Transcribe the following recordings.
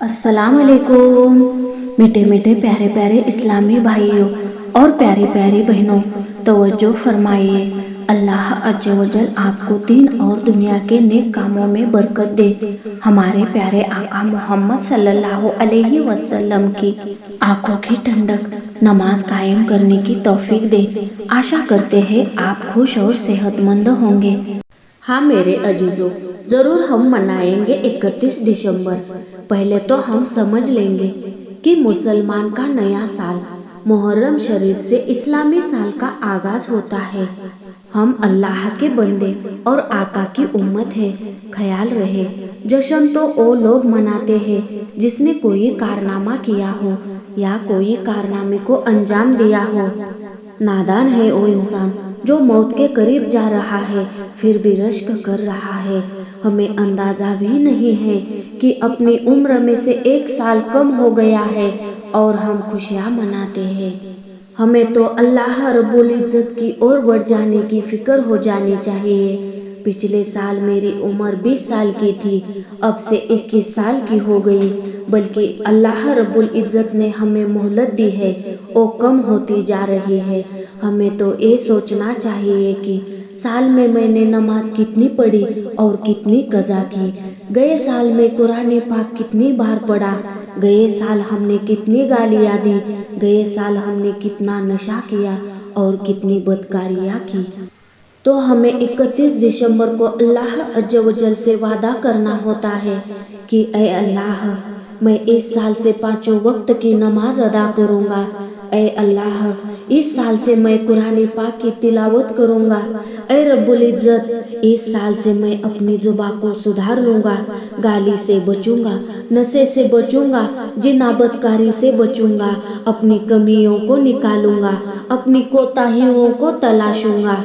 अस्सलाम वालेकुम। मीठे मीठे प्यारे प्यारे इस्लामी भाइयों और प्यारी प्यारी बहनों, तवज्जो फरमाइए। अल्लाह अज्जा वजल आपको दीन और दुनिया के नेक कामों में बरकत दे। हमारे प्यारे आका मोहम्मद सल्लल्लाहु अलैहि वसल्लम की आंखों की ठंडक नमाज कायम करने की तौफीक दे। आशा करते हैं आप खुश और सेहतमंद होंगे। हाँ मेरे अजीजों, जरूर हम मनाएंगे 31 दिसंबर। पहले तो हम समझ लेंगे कि मुसलमान का नया साल मुहर्रम शरीफ से इस्लामी साल का आगाज होता है। हम अल्लाह के बंदे और आका की उम्मत है। ख्याल रहे, जश्न तो वो लोग मनाते हैं जिसने कोई कारनामा किया हो या कोई कारनामे को अंजाम दिया हो। नादान है वो इंसान जो मौत के करीब जा रहा है फिर भी रश्क कर रहा है। हमें अंदाजा भी नहीं है कि अपनी उम्र में से 1 साल कम हो गया है और हम खुशियां मनाते हैं। हमें तो अल्लाह रब्बुल इज्जत की ओर बढ़ जाने की फिक्र हो जानी चाहिए। पिछले साल मेरी उम्र 20 साल की थी, अब से 21 साल की हो गई। बल्कि अल्लाह रब्बुल इज्जत ने हमें मोहलत दी है, वो कम होती जा रही है। हमें तो ये सोचना चाहिए कि साल में मैंने नमाज कितनी पढ़ी और कितनी कज़ा की। गए साल में कुरान पाक कितनी बार पढ़ा। गए साल हमने कितनी गालियाँ दी। गए साल हमने कितना नशा किया और कितनी बदकारियाँ की। तो हमें 31 दिसंबर को अल्लाह अज़्ज़ा वजल से वादा करना होता है कि ऐ अल्लाह, मैं इस साल से 5 वक्त की नमाज अदा करूँगा। ऐ अल्लाह, इस साल से मैं कुरान पाक की तिलावत करूँगा। ऐ रब्बुल इज्जत, इस साल से मैं अपनी जुबान को सुधार लूँगा। गाली से बचूँगा, नशे से बचूँगा, जिना बदकारी से बचूँगा, अपनी कमियों को निकालूँगा, अपनी कोताहियों को तलाशूँगा।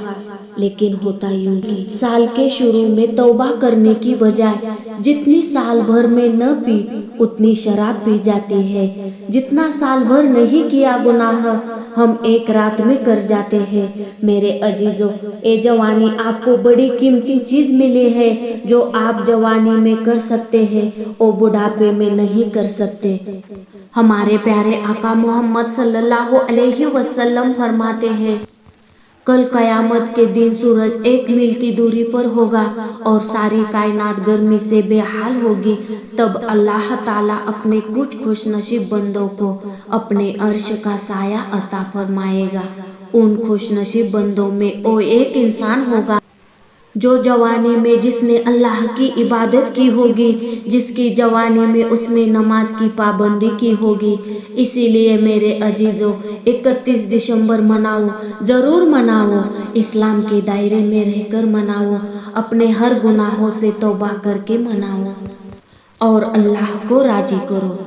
लेकिन होता यूं कि साल के शुरू में तौबा करने की बजाय जितनी साल भर में न पी उतनी शराब पी जाती है। जितना साल भर नहीं किया गुनाह हम एक रात में कर जाते हैं। मेरे अजीजों, ये जवानी आपको बड़ी कीमती चीज मिली है। जो आप जवानी में कर सकते हैं वो बुढ़ापे में नहीं कर सकते। हमारे प्यारे आका मोहम्मद सल्लल्लाहु अलैहि वसल्लम फरमाते हैं, कल कयामत के दिन सूरज 1 मील की दूरी पर होगा और सारी कायनात गर्मी से बेहाल होगी। तब अल्लाह ताला अपने कुछ खुशनसीब बंदों को अपने अर्श का साया अता फरमाएगा। उन खुशनसीब बंदों में वो एक इंसान होगा जो जवानी में जिसने अल्लाह की इबादत की होगी, जिसकी जवानी में उसने नमाज की पाबंदी की होगी। इसीलिए मेरे अजीजों, 31 दिसंबर मनाओ, जरूर मनाओ। इस्लाम के दायरे में रहकर मनाओ, अपने हर गुनाहों से तौबा करके मनाओ और अल्लाह को राजी करो।